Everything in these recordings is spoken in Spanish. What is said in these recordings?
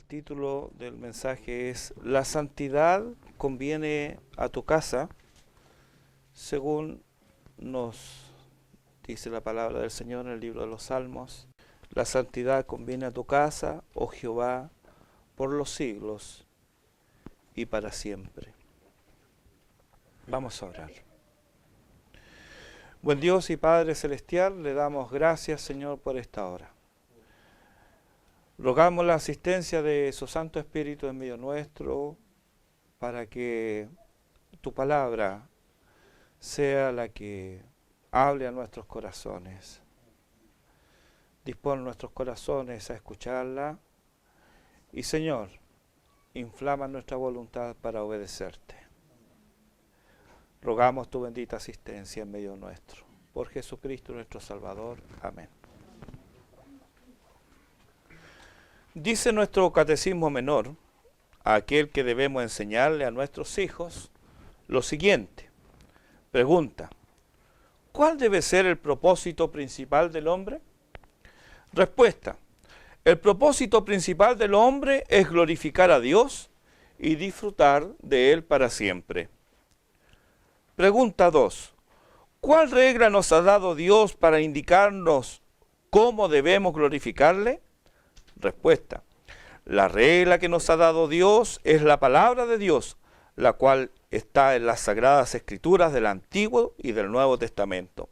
El título del mensaje es La santidad conviene a tu casa, según nos dice la palabra del Señor en el libro de los Salmos. La santidad conviene a tu casa, oh Jehová, por los siglos y para siempre. Vamos a orar. Buen Dios y Padre Celestial, le damos gracias, Señor, por esta hora. Rogamos la asistencia de su Santo Espíritu en medio nuestro para que tu palabra sea la que hable a nuestros corazones. Dispón nuestros corazones a escucharla y, Señor, inflama nuestra voluntad para obedecerte. Rogamos tu bendita asistencia en medio nuestro. Por Jesucristo nuestro Salvador. Amén. Dice nuestro Catecismo Menor, a aquel que debemos enseñarle a nuestros hijos, lo siguiente. Pregunta: ¿cuál debe ser el propósito principal del hombre? Respuesta: el propósito principal del hombre es glorificar a Dios y disfrutar de Él para siempre. Pregunta 2. ¿Cuál regla nos ha dado Dios para indicarnos cómo debemos glorificarle? Respuesta: la regla que nos ha dado Dios es la palabra de Dios, la cual está en las Sagradas Escrituras del Antiguo y del Nuevo Testamento.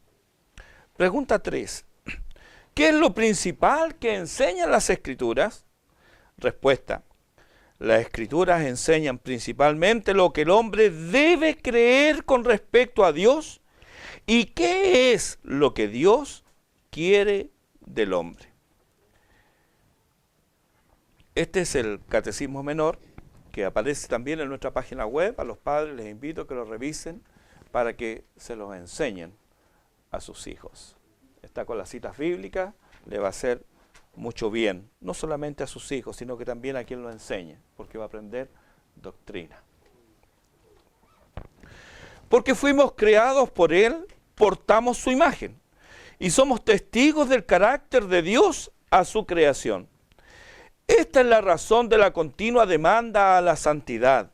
Pregunta 3. ¿Qué es lo principal que enseñan las Escrituras? Respuesta: las Escrituras enseñan principalmente lo que el hombre debe creer con respecto a Dios y qué es lo que Dios quiere del hombre. Este es el Catecismo Menor, que aparece también en nuestra página web. A los padres les invito a que lo revisen para que se los enseñen a sus hijos. Está con las citas bíblicas, le va a hacer mucho bien, no solamente a sus hijos, sino que también a quien lo enseñe, porque va a aprender doctrina. Porque fuimos creados por Él, portamos su imagen, y somos testigos del carácter de Dios a su creación. Esta es la razón de la continua demanda a la santidad,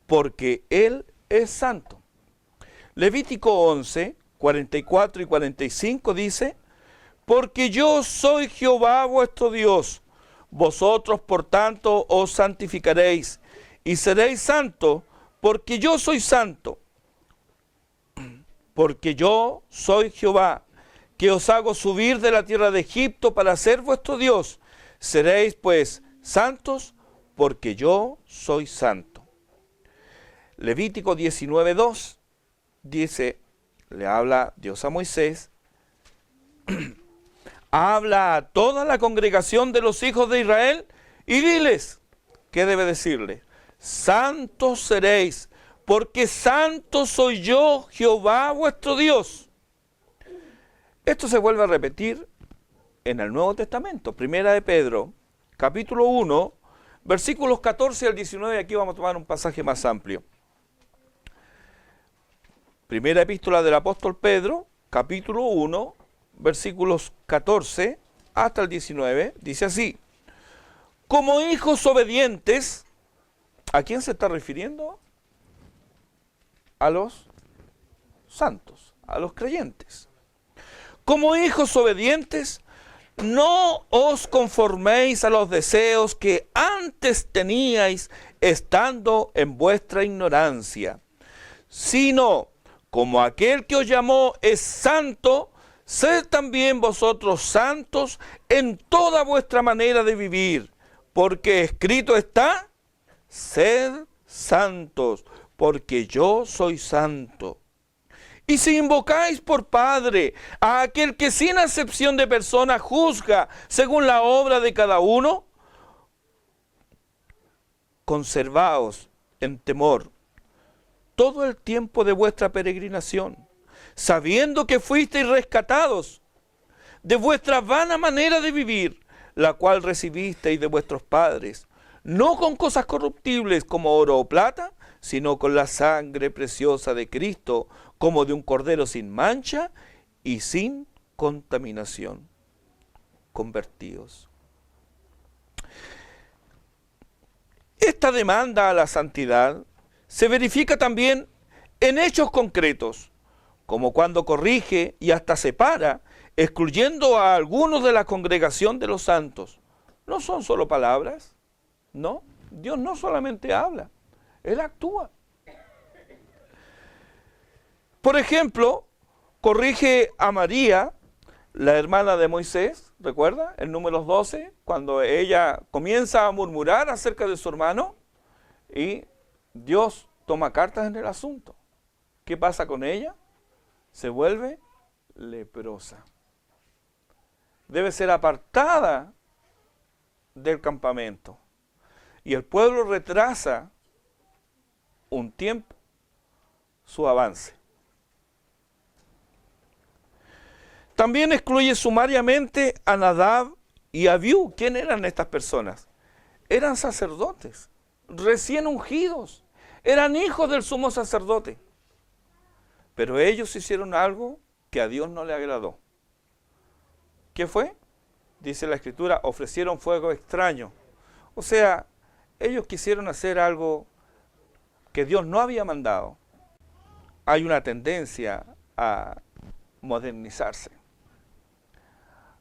porque Él es santo. Levítico 11, 44 y 45 dice: porque yo soy Jehová vuestro Dios, vosotros por tanto os santificaréis, y seréis santos, porque yo soy santo. Porque yo soy Jehová, que os hago subir de la tierra de Egipto para ser vuestro Dios. Seréis pues santos, porque yo soy santo. Levítico 19:2 dice, le habla Dios a Moisés, habla a toda la congregación de los hijos de Israel y diles, ¿qué debe decirle? Santos seréis, porque santo soy yo, Jehová vuestro Dios. Esto se vuelve a repetir en el Nuevo Testamento, Primera de Pedro, capítulo 1, versículos 14 al 19, aquí vamos a tomar un pasaje más amplio. Primera epístola del apóstol Pedro, capítulo 1, versículos 14 hasta el 19, dice así: como hijos obedientes, ¿a quién se está refiriendo? A los santos, a los creyentes. Como hijos obedientes, no os conforméis a los deseos que antes teníais estando en vuestra ignorancia, sino como aquel que os llamó es santo, sed también vosotros santos en toda vuestra manera de vivir, porque escrito está: sed santos, porque yo soy santo. Y si invocáis por Padre a aquel que sin acepción de persona juzga según la obra de cada uno, conservaos en temor todo el tiempo de vuestra peregrinación, sabiendo que fuisteis rescatados de vuestra vana manera de vivir, la cual recibisteis de vuestros padres, no con cosas corruptibles como oro o plata, sino con la sangre preciosa de Cristo, como de un cordero sin mancha y sin contaminación. Convertidos. esta demanda a la santidad se verifica también en hechos concretos, como cuando corrige y hasta separa, excluyendo a algunos de la congregación de los santos. No son solo palabras, no. Dios no solamente habla, Él actúa. Por ejemplo, corrige a María, la hermana de Moisés, ¿recuerda? En Números 12, cuando ella comienza a murmurar acerca de su hermano y Dios toma cartas en el asunto. ¿Qué pasa con ella? Se vuelve leprosa. Debe ser apartada del campamento. Y el pueblo retrasa un tiempo su avance. También excluye sumariamente a Nadab y a Abiú. ¿Quién eran estas personas? Eran sacerdotes, recién ungidos. Eran hijos del sumo sacerdote. Pero ellos hicieron algo que a Dios no le agradó. ¿Qué fue? Dice la Escritura, ofrecieron fuego extraño. O sea, ellos quisieron hacer algo que Dios no había mandado. Hay una tendencia a modernizarse,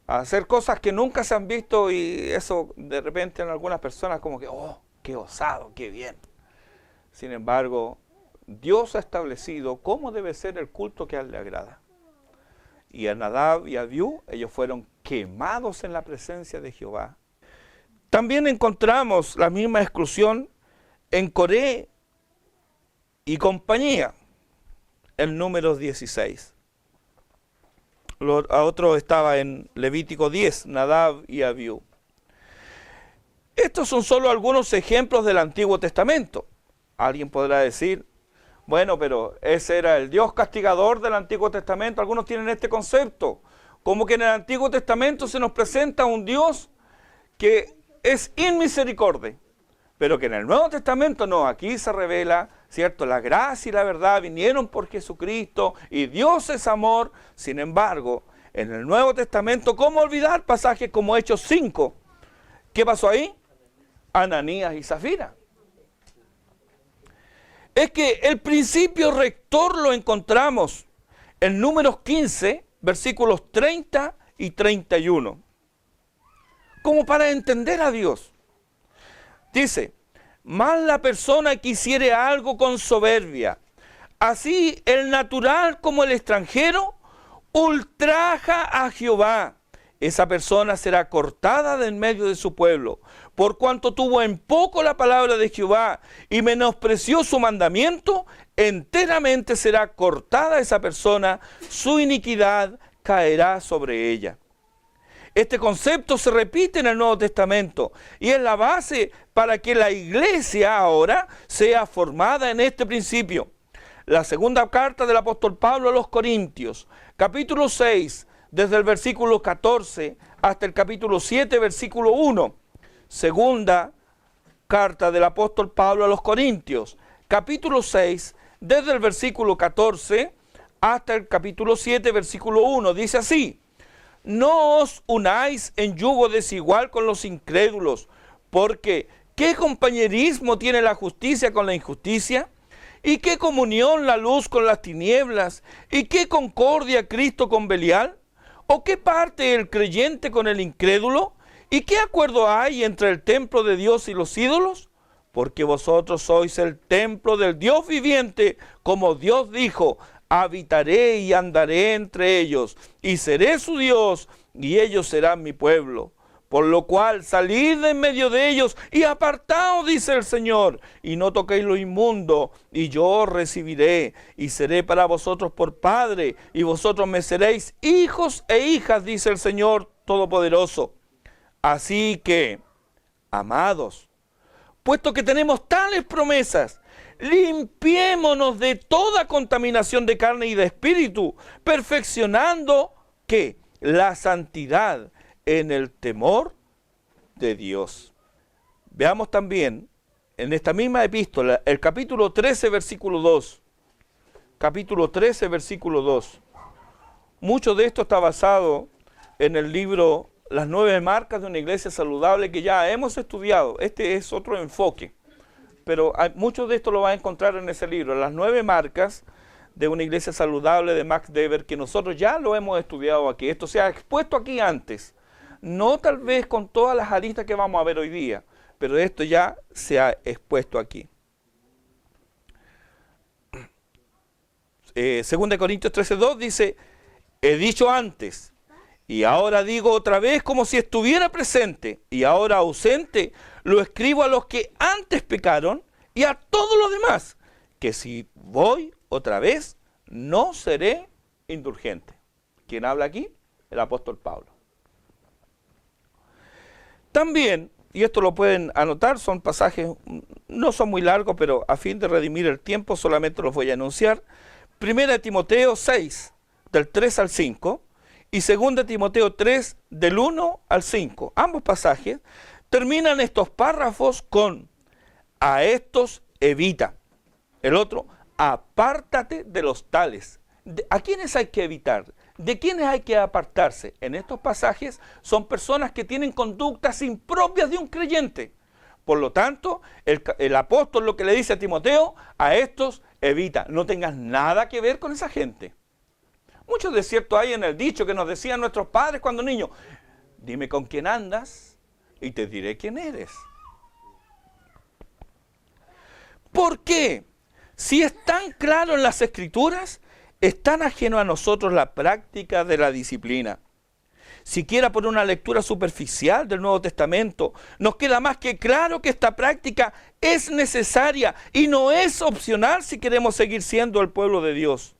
a hacer cosas que nunca se han visto, y eso de repente en algunas personas como que, oh, qué osado, qué bien. Sin embargo, Dios ha establecido cómo debe ser el culto que a Él le agrada. Y a Nadab y a Abiú, ellos fueron quemados en la presencia de Jehová. También encontramos la misma exclusión en Coré y compañía, en Números 16. Otro estaba en Levítico 10, Nadab y Abiú. Estos son solo algunos ejemplos del Antiguo Testamento. Alguien podrá decir, bueno, pero ese era el Dios castigador del Antiguo Testamento. Algunos tienen este concepto, como que en el Antiguo Testamento se nos presenta un Dios que es inmisericordia, pero que en el Nuevo Testamento no. Aquí se revela, ¿cierto? La gracia y la verdad vinieron por Jesucristo y Dios es amor. Sin embargo, en el Nuevo Testamento, ¿cómo olvidar pasajes como Hechos 5? ¿Qué pasó ahí? Ananías y Zafira. Es que el principio rector lo encontramos en Números 15, versículos 30 y 31. Como para entender a Dios. Dice, mas la persona que hiciere algo con soberbia, así el natural como el extranjero, ultraja a Jehová. Esa persona será cortada de en medio de su pueblo, por cuanto tuvo en poco la palabra de Jehová y menospreció su mandamiento, enteramente será cortada esa persona, su iniquidad caerá sobre ella. Este concepto se repite en el Nuevo Testamento y es la base para que la iglesia ahora sea formada en este principio. La segunda carta del apóstol Pablo a los Corintios, capítulo 6, desde el versículo 14 hasta el capítulo 7, versículo 1. Segunda carta del apóstol Pablo a los Corintios, capítulo 6, desde el versículo 14 hasta el capítulo 7, versículo 1. Dice así: no os unáis en yugo desigual con los incrédulos, porque ¿qué compañerismo tiene la justicia con la injusticia? ¿Y qué comunión la luz con las tinieblas? ¿Y qué concordia Cristo con Belial? ¿O qué parte el creyente con el incrédulo? ¿Y qué acuerdo hay entre el templo de Dios y los ídolos? Porque vosotros sois el templo del Dios viviente, como Dios dijo: habitaré y andaré entre ellos, y seré su Dios, y ellos serán mi pueblo. Por lo cual, salid de en medio de ellos, y apartaos, dice el Señor, y no toquéis lo inmundo, y yo os recibiré, y seré para vosotros por Padre, y vosotros me seréis hijos e hijas, dice el Señor Todopoderoso. Así que, amados, puesto que tenemos tales promesas, limpiémonos de toda contaminación de carne y de espíritu, perfeccionando, ¿qué? La santidad en el temor de Dios. Veamos también en esta misma epístola el capítulo 13, versículo 2. Capítulo 13, versículo 2. Mucho de esto está basado en el libro Las 9 marcas de una iglesia saludable, que ya hemos estudiado. Este es otro enfoque. pero mucho de esto lo va a encontrar en ese libro, Las 9 marcas de una iglesia saludable, de Max Dever, que nosotros ya lo hemos estudiado aquí. Esto se ha expuesto aquí antes, no tal vez con todas las aristas que vamos a ver hoy día, pero esto ya se ha expuesto aquí. 2 Corintios 13:2 dice, he dicho antes, y ahora digo otra vez como si estuviera presente, y ahora ausente, lo escribo a los que antes pecaron y a todos los demás, que si voy otra vez, no seré indulgente. ¿Quién habla aquí? El apóstol Pablo. También, y esto lo pueden anotar, son pasajes, no son muy largos, pero a fin de redimir el tiempo solamente los voy a anunciar. 1 Timoteo 6, del 3 al 5, y 2 Timoteo 3, del 1 al 5. Ambos pasajes terminan estos párrafos con, a estos evita. El otro, apártate de los tales. ¿A quiénes hay que evitar? ¿De quiénes hay que apartarse? En estos pasajes son personas que tienen conductas impropias de un creyente. Por lo tanto, el apóstol lo que le dice a Timoteo, a estos evita, no tengas nada que ver con esa gente. Mucho de cierto hay en el dicho que nos decían nuestros padres cuando niños, dime con quién andas y te diré quién eres. ¿Por qué? Si es tan claro en las Escrituras, es tan ajeno a nosotros la práctica de la disciplina. Siquiera por una lectura superficial del Nuevo Testamento, nos queda más que claro que esta práctica es necesaria y no es opcional si queremos seguir siendo el pueblo de Dios.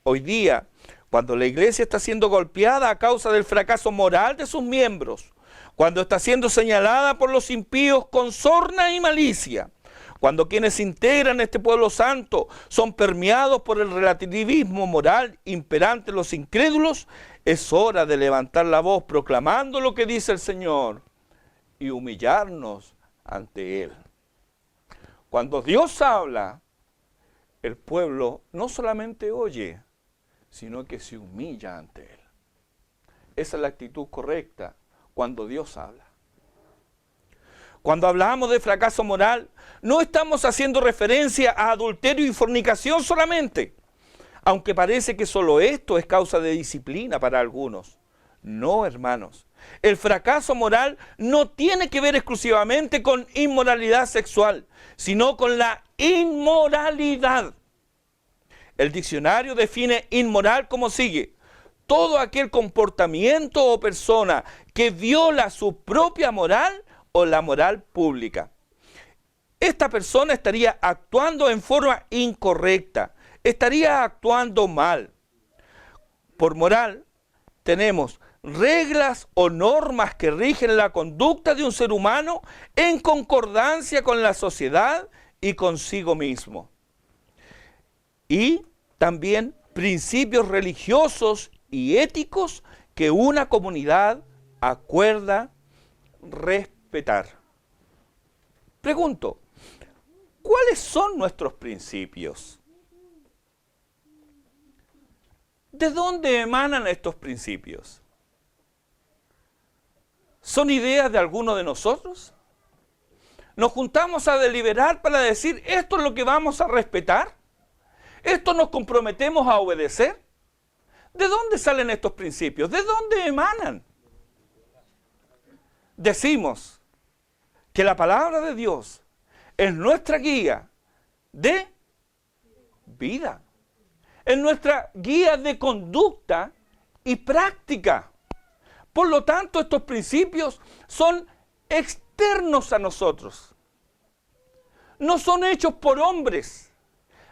Hoy día, cuando la iglesia está siendo golpeada a causa del fracaso moral de sus miembros, cuando está siendo señalada por los impíos con sorna y malicia, cuando quienes integran este pueblo santo son permeados por el relativismo moral imperante en los incrédulos, es hora de levantar la voz proclamando lo que dice el Señor y humillarnos ante Él. Cuando Dios habla, el pueblo no solamente oye, sino que se humilla ante Él. Esa es la actitud correcta cuando Dios habla. Cuando hablamos de fracaso moral, no estamos haciendo referencia a adulterio y fornicación solamente, aunque parece que solo esto es causa de disciplina para algunos. No, hermanos. El fracaso moral no tiene que ver exclusivamente con inmoralidad sexual, sino con la inmoralidad. El diccionario define inmoral como sigue: todo aquel comportamiento o persona que viola su propia moral o la moral pública. Esta persona estaría actuando en forma incorrecta, estaría actuando mal. Por moral tenemos reglas o normas que rigen la conducta de un ser humano en concordancia con la sociedad y consigo mismo. Y también principios religiosos y éticos que una comunidad acuerda respetar. Pregunto, ¿cuáles son nuestros principios? ¿De dónde emanan estos principios? ¿Son ideas de alguno de nosotros? ¿Nos juntamos a deliberar para decir esto es lo que vamos a respetar? ¿Esto nos comprometemos a obedecer? ¿De dónde salen estos principios? ¿De dónde emanan? Decimos que la palabra de Dios es nuestra guía de vida, es nuestra guía de conducta y práctica. Por lo tanto, estos principios son externos a nosotros. No son hechos por hombres.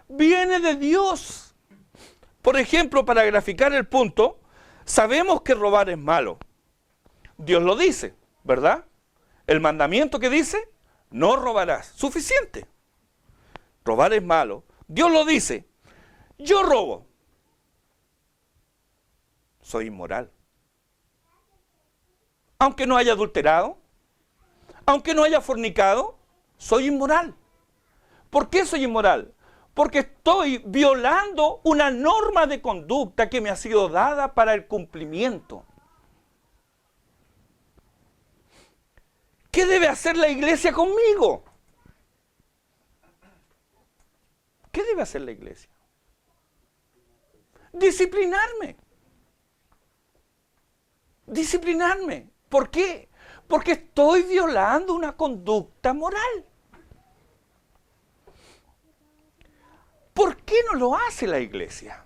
Viene de Dios. Por ejemplo, para graficar el punto, sabemos que robar es malo. Dios lo dice, ¿verdad? El mandamiento que dice, no robarás. Suficiente. Robar es malo. Dios lo dice. Yo robo. Soy inmoral. Aunque no haya adulterado, aunque no haya fornicado, soy inmoral. ¿Por qué soy inmoral? Porque estoy violando una norma de conducta que me ha sido dada para el cumplimiento. ¿Qué debe hacer la iglesia conmigo? debe hacer la iglesia? Disciplinarme. Disciplinarme. ¿Por qué? Porque estoy violando una conducta moral. ¿Por qué no lo hace la iglesia?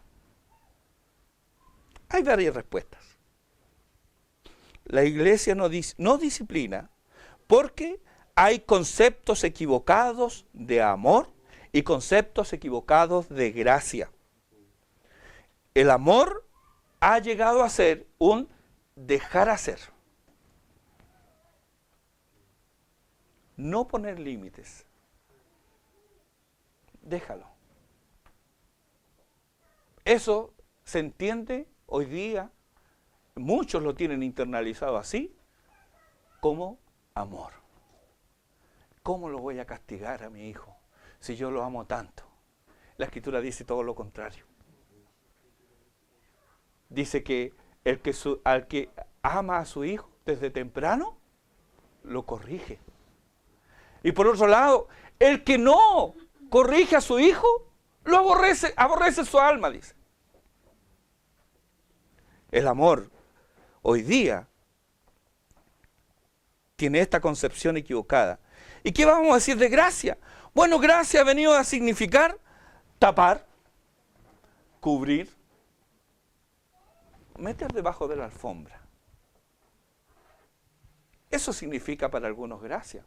Hay varias respuestas. La iglesia no disciplina porque hay conceptos equivocados de amor y conceptos equivocados de gracia. El amor ha llegado a ser un dejar hacer. No poner límites. Déjalo. Eso se entiende hoy día, muchos lo tienen internalizado así, como amor. ¿Cómo lo voy a castigar a mi hijo si yo lo amo tanto? La Escritura dice todo lo contrario. Dice que al que ama a su hijo desde temprano, lo corrige. Y por otro lado, el que no corrige a su hijo, lo aborrece su alma, dice. El amor hoy día tiene esta concepción equivocada. ¿Y qué vamos a decir de gracia? Bueno, gracia ha venido a significar tapar, cubrir, meter debajo de la alfombra. Eso significa para algunos gracia.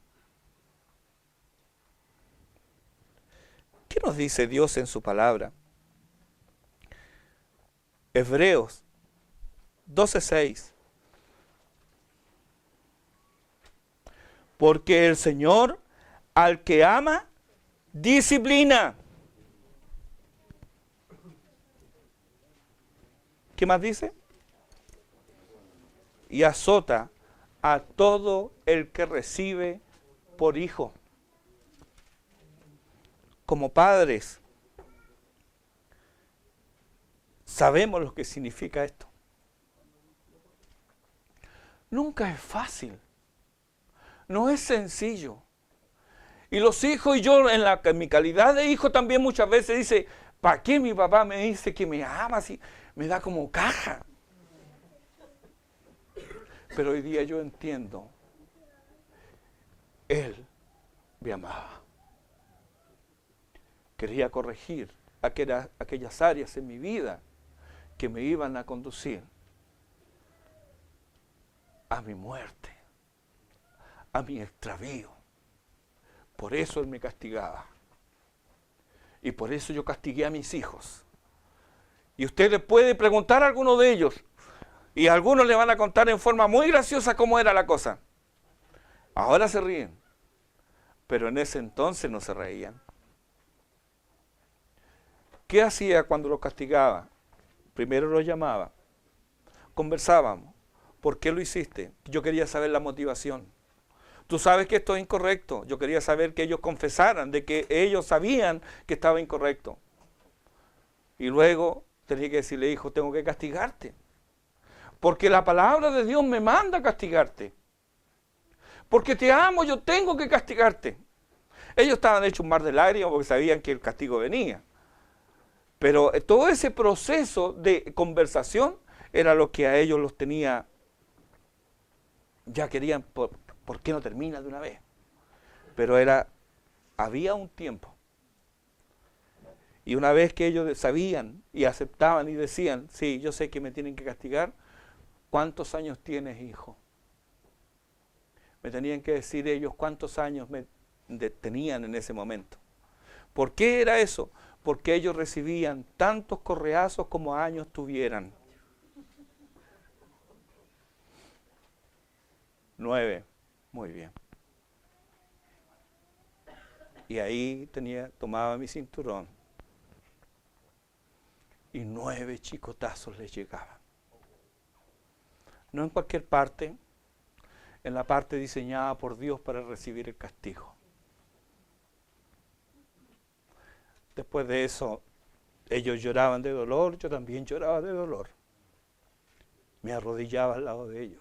¿Qué nos dice Dios en su palabra? Hebreos 12:6. Porque el Señor al que ama, disciplina. ¿Qué más dice? Y azota a todo el que recibe por hijo. Como padres, sabemos lo que significa esto. Nunca es fácil. No es sencillo. Y los hijos, y yo en mi calidad de hijo también muchas veces dice, ¿para qué mi papá me dice que me ama si me da como caja? Pero hoy día yo entiendo, Él me amaba. Quería corregir aquellas áreas en mi vida que me iban a conducir a mi muerte, a mi extravío. Por eso Él me castigaba. Y por eso yo castigué a mis hijos. Y usted le puede preguntar a alguno de ellos, y algunos le van a contar en forma muy graciosa cómo era la cosa. Ahora se ríen, pero en ese entonces no se reían. ¿Qué hacía cuando los castigaba? Primero los llamaba, conversábamos. ¿Por qué lo hiciste? Yo quería saber la motivación. Tú sabes que esto es incorrecto. Yo quería saber que ellos confesaran de que ellos sabían que estaba incorrecto. Y luego tenía que decirle, hijo, tengo que castigarte. Porque la palabra de Dios me manda a castigarte. Porque te amo, yo tengo que castigarte. Ellos estaban hechos un mar de lágrimas porque sabían que el castigo venía. Pero todo ese proceso de conversación era lo que a ellos los tenía, ya querían, ¿por qué no termina de una vez? Pero había un tiempo. Y una vez que ellos sabían y aceptaban y decían, sí, yo sé que me tienen que castigar, ¿cuántos años tienes, hijo? Me tenían que decir ellos cuántos años tenían en ese momento. ¿Por qué era eso? Porque ellos recibían tantos correazos como años tuvieran. 9, muy bien. Y ahí tomaba mi cinturón. Y 9 chicotazos les llegaban. No en cualquier parte, en la parte diseñada por Dios para recibir el castigo. Después de eso, ellos lloraban de dolor, yo también lloraba de dolor. Me arrodillaba al lado de ellos.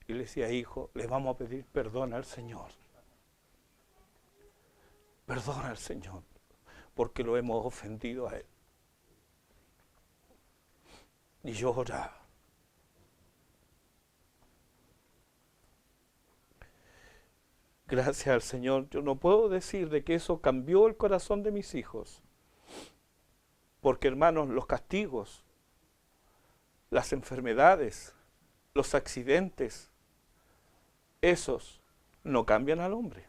Y le decía, hijo, le vamos a pedir perdón al Señor. Perdona al Señor porque lo hemos ofendido a Él. Y llora. Gracias al Señor, yo no puedo decir de que eso cambió el corazón de mis hijos. Porque, hermanos, los castigos, las enfermedades, los accidentes, esos no cambian al hombre.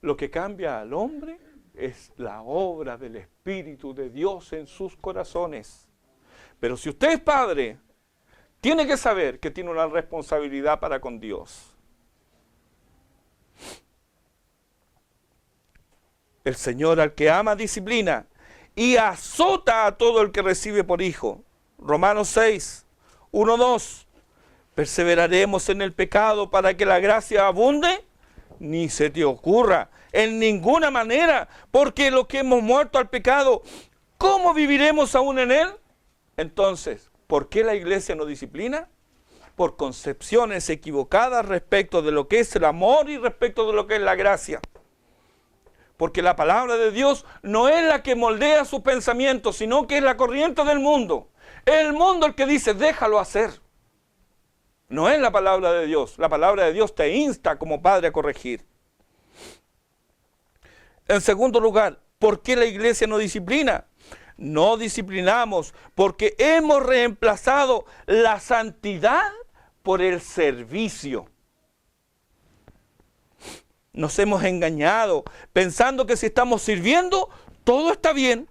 Lo que cambia al hombre es la obra del Espíritu de Dios en sus corazones. Pero si usted es padre, tiene que saber que tiene una responsabilidad para con Dios. El Señor al que ama disciplina y azota a todo el que recibe por hijo. Romanos 6, 1, 2. ¿Perseveraremos en el pecado para que la gracia abunde? Ni se te ocurra, en ninguna manera, porque lo que hemos muerto al pecado, ¿cómo viviremos aún en él? Entonces, ¿por qué la iglesia no disciplina? Por concepciones equivocadas respecto de lo que es el amor y respecto de lo que es la gracia. Porque la palabra de Dios no es la que moldea sus pensamientos, sino que es la corriente del mundo. Es el mundo el que dice, déjalo hacer. No es la palabra de Dios. La palabra de Dios te insta como padre a corregir. En segundo lugar, ¿por qué la iglesia no disciplina? No disciplinamos porque hemos reemplazado la santidad por el servicio. Nos hemos engañado pensando que si estamos sirviendo, todo está bien.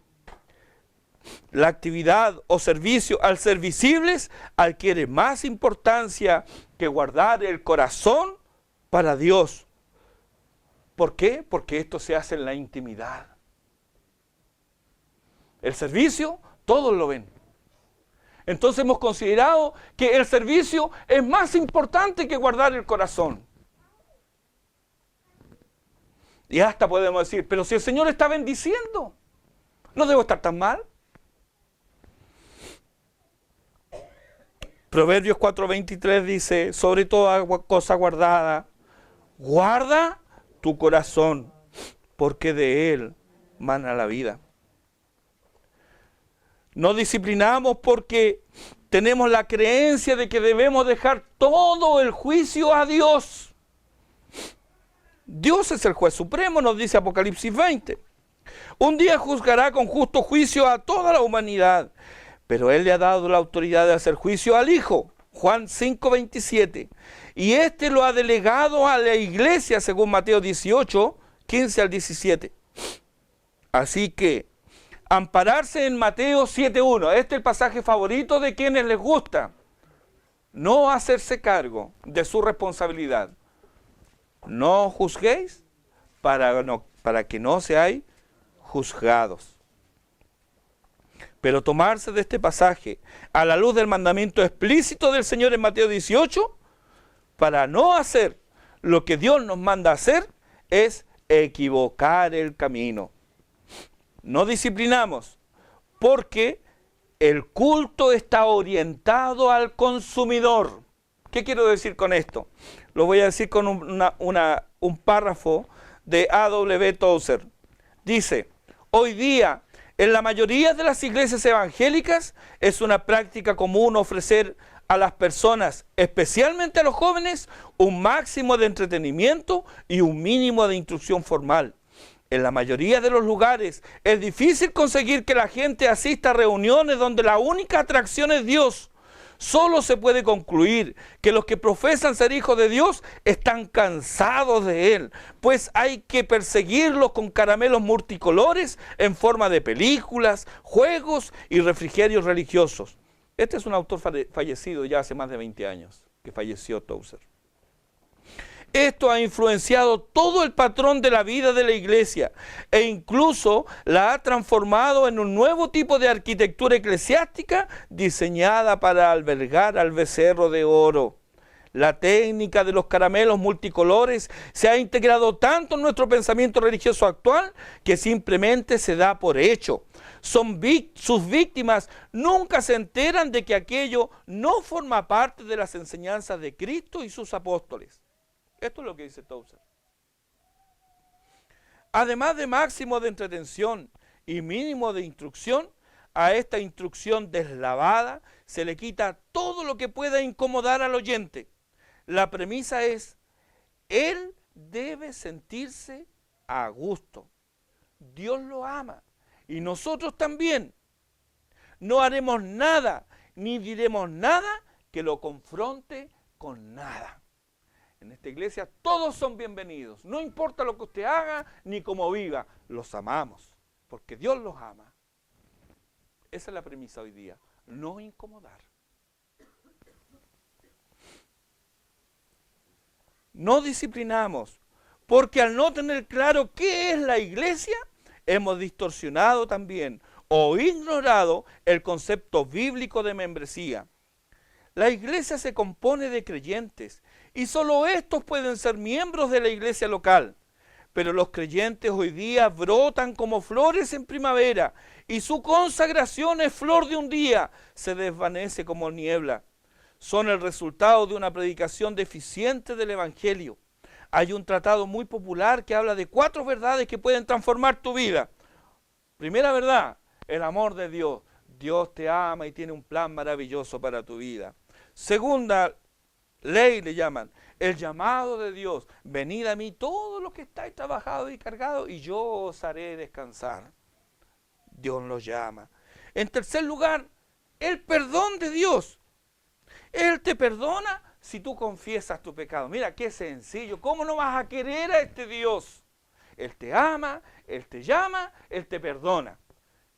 La actividad o servicio al ser visibles adquiere más importancia que guardar el corazón para Dios. ¿Por qué? Porque esto se hace en la intimidad. El servicio, todos lo ven. Entonces hemos considerado que el servicio es más importante que guardar el corazón. Y hasta podemos decir, pero si el Señor está bendiciendo, ¿no debo estar tan mal? Proverbios 4:23 dice, sobre toda cosa guardada, guarda tu corazón, porque de él mana la vida. No disciplinamos porque tenemos la creencia de que debemos dejar todo el juicio a Dios. Dios es el juez supremo, nos dice Apocalipsis 20. Un día juzgará con justo juicio a toda la humanidad, pero Él le ha dado la autoridad de hacer juicio al Hijo, Juan 5:27. Y este lo ha delegado a la iglesia, según Mateo 18, 15 al 17. Así que, ampararse en Mateo 7:1, este es el pasaje favorito de quienes les gusta. No hacerse cargo de su responsabilidad. No juzguéis para que no seáis juzgados. Pero tomarse de este pasaje a la luz del mandamiento explícito del Señor en Mateo 18, para no hacer lo que Dios nos manda hacer, es equivocar el camino. No disciplinamos porque el culto está orientado al consumidor. ¿Qué quiero decir con esto? Lo voy a decir con un párrafo de A.W. Tozer. Dice, hoy día, en la mayoría de las iglesias evangélicas, es una práctica común ofrecer a las personas, especialmente a los jóvenes, un máximo de entretenimiento y un mínimo de instrucción formal. En la mayoría de los lugares es difícil conseguir que la gente asista a reuniones donde la única atracción es Dios. Solo se puede concluir que los que profesan ser hijos de Dios están cansados de Él, pues hay que perseguirlos con caramelos multicolores en forma de películas, juegos y refrigerios religiosos. Este es un autor fallecido ya hace más de 20 años, que falleció Tozer. Esto ha influenciado todo el patrón de la vida de la iglesia e incluso la ha transformado en un nuevo tipo de arquitectura eclesiástica diseñada para albergar al becerro de oro. La técnica de los caramelos multicolores se ha integrado tanto en nuestro pensamiento religioso actual que simplemente se da por hecho. Sus víctimas nunca se enteran de que aquello no forma parte de las enseñanzas de Cristo y sus apóstoles. Esto es lo que dice Tozer. Además de máximo de entretención y mínimo de instrucción, a esta instrucción deslavada se le quita todo lo que pueda incomodar al oyente. La premisa es, él debe sentirse a gusto. Dios lo ama y nosotros también. No haremos nada, ni diremos nada que lo confronte con nada. En esta iglesia todos son bienvenidos. No importa lo que usted haga ni cómo viva. Los amamos, porque Dios los ama. Esa es la premisa hoy día. No incomodar. No disciplinamos, porque al no tener claro qué es la iglesia, hemos distorsionado también o ignorado el concepto bíblico de membresía. La iglesia se compone de creyentes y solo estos pueden ser miembros de la iglesia local. Pero los creyentes hoy día brotan como flores en primavera y su consagración es flor de un día, se desvanece como niebla. Son el resultado de una predicación deficiente del Evangelio. Hay un tratado muy popular que habla de 4 verdades que pueden transformar tu vida. Primera verdad, el amor de Dios. Dios te ama y tiene un plan maravilloso para tu vida. Segunda ley le llaman, el llamado de Dios. Venid a mí todos los que estáis trabajados y cargados y yo os haré descansar. Dios los llama. En tercer lugar, el perdón de Dios. Él te perdona si tú confiesas tu pecado. Mira qué sencillo. ¿Cómo no vas a querer a este Dios? Él te ama, Él te llama, Él te perdona.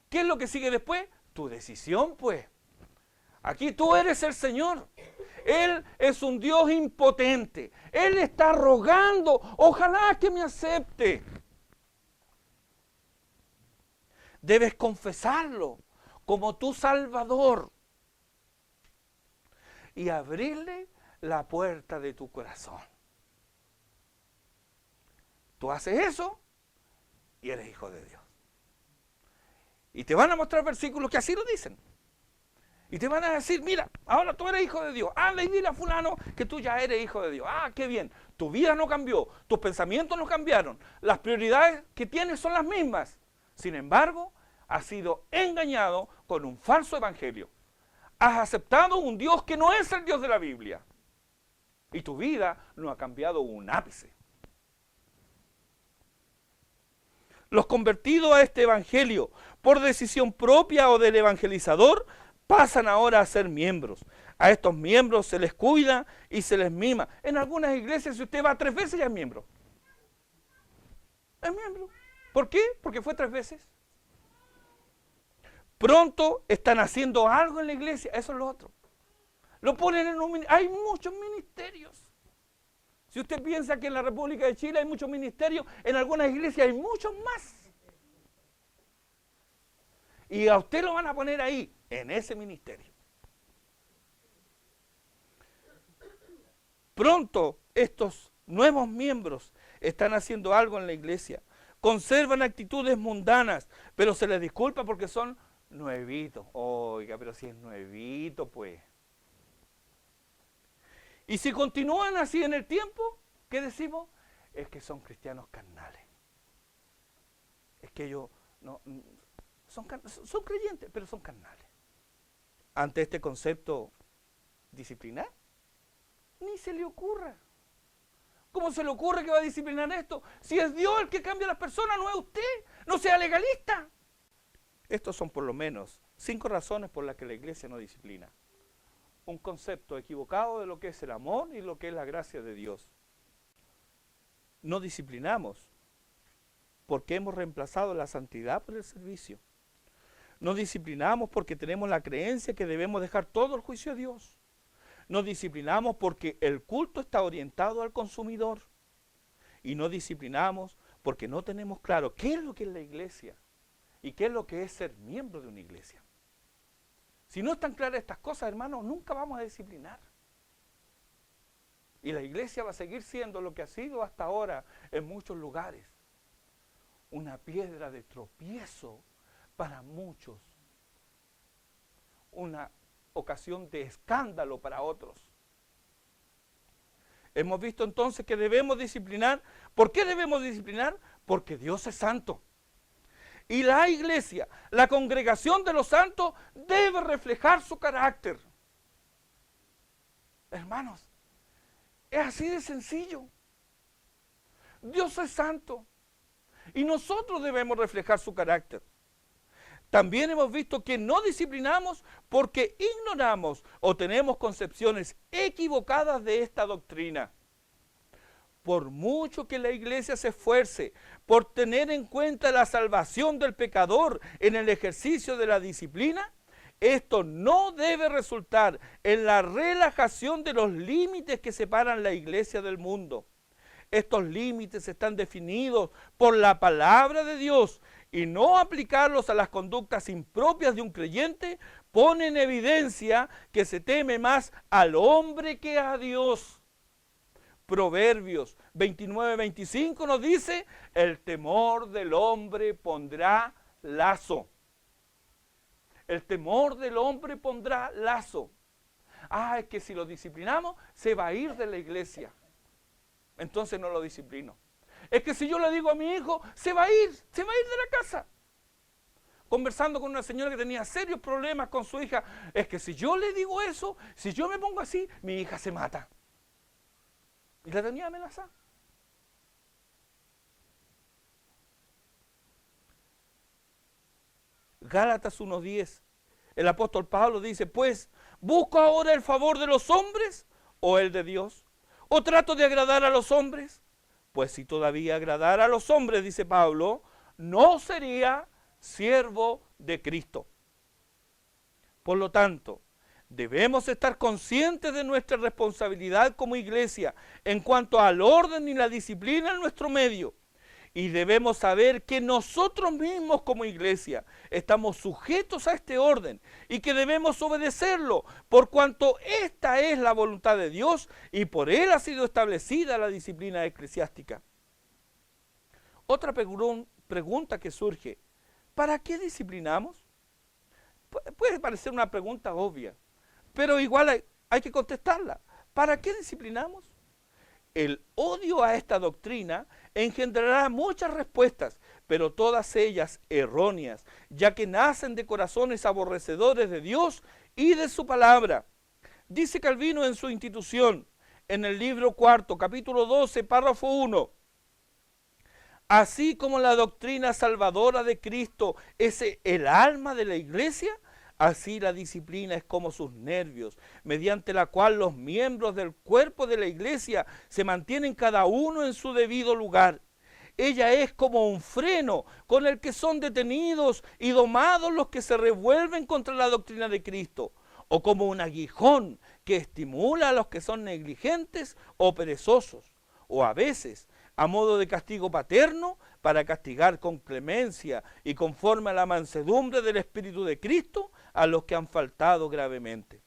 ¿Qué es lo que sigue después? Tu decisión, pues. Aquí tú eres el Señor. Él es un Dios impotente. Él está rogando, ojalá que me acepte. Debes confesarlo como tu Salvador y abrirle la puerta de tu corazón. Tú haces eso y eres hijo de Dios. Y te van a mostrar versículos que así lo dicen. Y te van a decir, mira, ahora tú eres hijo de Dios. Habla y dile a fulano que tú ya eres hijo de Dios. Ah, qué bien. Tu vida no cambió. Tus pensamientos no cambiaron. Las prioridades que tienes son las mismas. Sin embargo, has sido engañado con un falso evangelio. Has aceptado un Dios que no es el Dios de la Biblia. Y tu vida no ha cambiado un ápice. Los convertidos a este evangelio por decisión propia o del evangelizador pasan ahora a ser miembros. A estos miembros se les cuida y se les mima. En algunas iglesias, si usted va 3 veces, ya es miembro. Es miembro. ¿Por qué? Porque fue 3 veces. Pronto están haciendo algo en la iglesia. Eso es lo otro. Lo ponen en un ministerio. Hay muchos ministerios. Si usted piensa que en la República de Chile hay muchos ministerios, en algunas iglesias hay muchos más. Y a usted lo van a poner ahí, en ese ministerio. Pronto estos nuevos miembros están haciendo algo en la iglesia. Conservan actitudes mundanas, pero se les disculpa porque son nuevitos. Oiga, pero si es nuevito, pues. Y si continúan así en el tiempo, ¿qué decimos? Es que son cristianos carnales. Es que ellos no, son creyentes, pero son carnales. Ante este concepto disciplinar, ni se le ocurra. ¿Cómo se le ocurre que va a disciplinar esto? Si es Dios el que cambia a las personas, no es usted. No sea legalista. Estos son por lo menos 5 razones por las que la iglesia no disciplina. Un concepto equivocado de lo que es el amor y lo que es la gracia de Dios. No disciplinamos porque hemos reemplazado la santidad por el servicio. No disciplinamos porque tenemos la creencia que debemos dejar todo el juicio a Dios. No disciplinamos porque el culto está orientado al consumidor. Y no disciplinamos porque no tenemos claro qué es lo que es la iglesia y qué es lo que es ser miembro de una iglesia. Si no están claras estas cosas, hermanos, nunca vamos a disciplinar. Y la iglesia va a seguir siendo lo que ha sido hasta ahora en muchos lugares. Una piedra de tropiezo para muchos. Una ocasión de escándalo para otros. Hemos visto entonces que debemos disciplinar. ¿Por qué debemos disciplinar? porque Dios es santo. Y la iglesia, la congregación de los santos, debe reflejar su carácter. Hermanos, es así de sencillo. Dios es santo y nosotros debemos reflejar su carácter. También hemos visto que no disciplinamos porque ignoramos o tenemos concepciones equivocadas de esta doctrina. Por mucho que la iglesia se esfuerce por tener en cuenta la salvación del pecador en el ejercicio de la disciplina, esto no debe resultar en la relajación de los límites que separan la iglesia del mundo. Estos límites están definidos por la palabra de Dios y no aplicarlos a las conductas impropias de un creyente pone en evidencia que se teme más al hombre que a Dios. Proverbios 29-25 nos dice, el temor del hombre pondrá lazo. El temor del hombre pondrá lazo. Es que si lo disciplinamos, se va a ir de la iglesia. Entonces no lo disciplino. Es que si yo le digo a mi hijo, se va a ir de la casa. Conversando con una señora que tenía serios problemas con su hija, es que si yo le digo eso, si yo me pongo así, mi hija se mata. Y la tenía amenazada. Gálatas 1:10. El apóstol Pablo dice, pues, ¿busco ahora el favor de los hombres o el de Dios? ¿O trato de agradar a los hombres? Pues si todavía agradara a los hombres, dice Pablo, no sería siervo de Cristo. Por lo tanto, debemos estar conscientes de nuestra responsabilidad como iglesia en cuanto al orden y la disciplina en nuestro medio. Y debemos saber que nosotros mismos como iglesia estamos sujetos a este orden y que debemos obedecerlo por cuanto esta es la voluntad de Dios y por Él ha sido establecida la disciplina eclesiástica. Otra pregunta que surge, ¿para qué disciplinamos? Puede parecer una pregunta obvia, pero igual hay que contestarla. ¿Para qué disciplinamos? El odio a esta doctrina engendrará muchas respuestas, pero todas ellas erróneas, ya que nacen de corazones aborrecedores de Dios y de su palabra. Dice Calvino en su Institución, en el libro 4, capítulo 12, párrafo 1, así como la doctrina salvadora de Cristo es el alma de la iglesia, así la disciplina es como sus nervios, mediante la cual los miembros del cuerpo de la iglesia se mantienen cada uno en su debido lugar. Ella es como un freno con el que son detenidos y domados los que se revuelven contra la doctrina de Cristo, o como un aguijón que estimula a los que son negligentes o perezosos, o a veces a modo de castigo paterno para castigar con clemencia y conforme a la mansedumbre del Espíritu de Cristo a los que han faltado gravemente.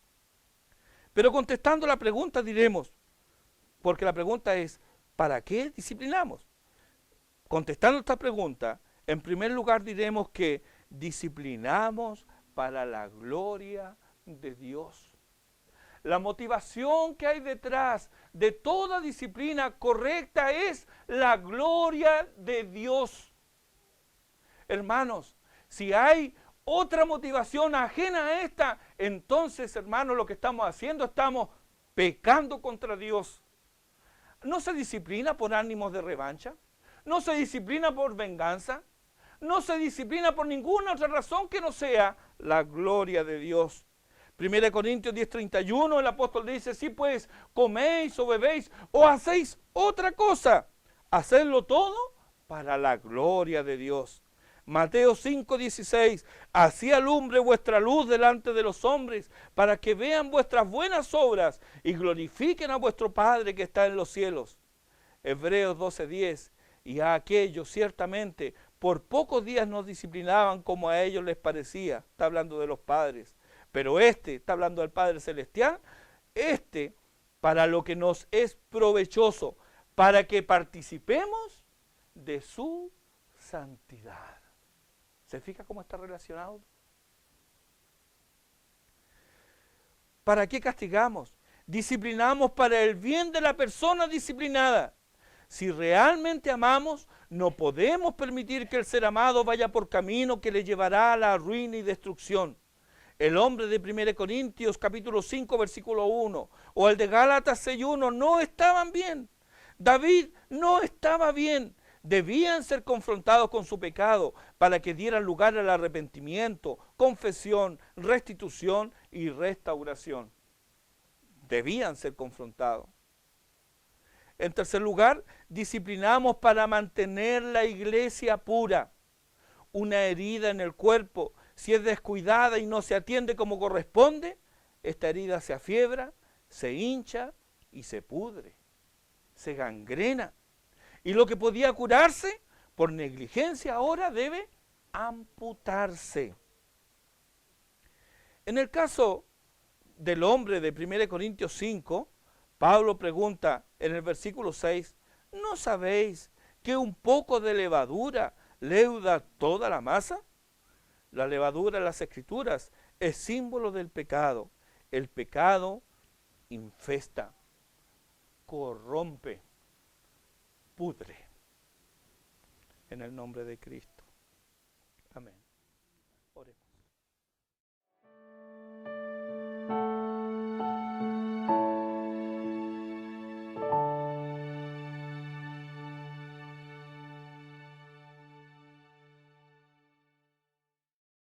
Pero contestando la pregunta diremos, porque la pregunta es, ¿para qué disciplinamos? Contestando esta pregunta, en primer lugar diremos que disciplinamos para la gloria de Dios. La motivación que hay detrás de toda disciplina correcta es la gloria de Dios. Hermanos, si hay otra motivación ajena a esta, entonces, hermanos, lo que estamos haciendo, estamos pecando contra Dios. No se disciplina por ánimos de revancha, no se disciplina por venganza, no se disciplina por ninguna otra razón que no sea la gloria de Dios. 1 Corintios 10:31, el apóstol dice, si pues coméis o bebéis o hacéis otra cosa, hacedlo todo para la gloria de Dios. Mateo 5:16, así alumbre vuestra luz delante de los hombres, para que vean vuestras buenas obras y glorifiquen a vuestro Padre que está en los cielos. Hebreos 12:10, y a aquellos ciertamente por pocos días nos disciplinaban como a ellos les parecía, está hablando de los padres. Pero está hablando del Padre Celestial, para lo que nos es provechoso, para que participemos de su santidad. ¿Se fija cómo está relacionado? ¿Para qué castigamos? Disciplinamos para el bien de la persona disciplinada. Si realmente amamos, no podemos permitir que el ser amado vaya por camino que le llevará a la ruina y destrucción. El hombre de 1 Corintios capítulo 5 versículo 1 o el de Gálatas 6:1 no estaban bien. David no estaba bien. Debían ser confrontados con su pecado para que dieran lugar al arrepentimiento, confesión, restitución y restauración. Debían ser confrontados. En tercer lugar, disciplinamos para mantener la iglesia pura. Una herida en el cuerpo, si es descuidada y no se atiende como corresponde, esta herida se afiebra, se hincha y se pudre, se gangrena. Y lo que podía curarse por negligencia ahora debe amputarse. En el caso del hombre de 1 Corintios 5, Pablo pregunta en el versículo 6, ¿no sabéis que un poco de levadura leuda toda la masa? La levadura en las Escrituras es símbolo del pecado. El pecado infesta, corrompe, pudre. En el nombre de Cristo.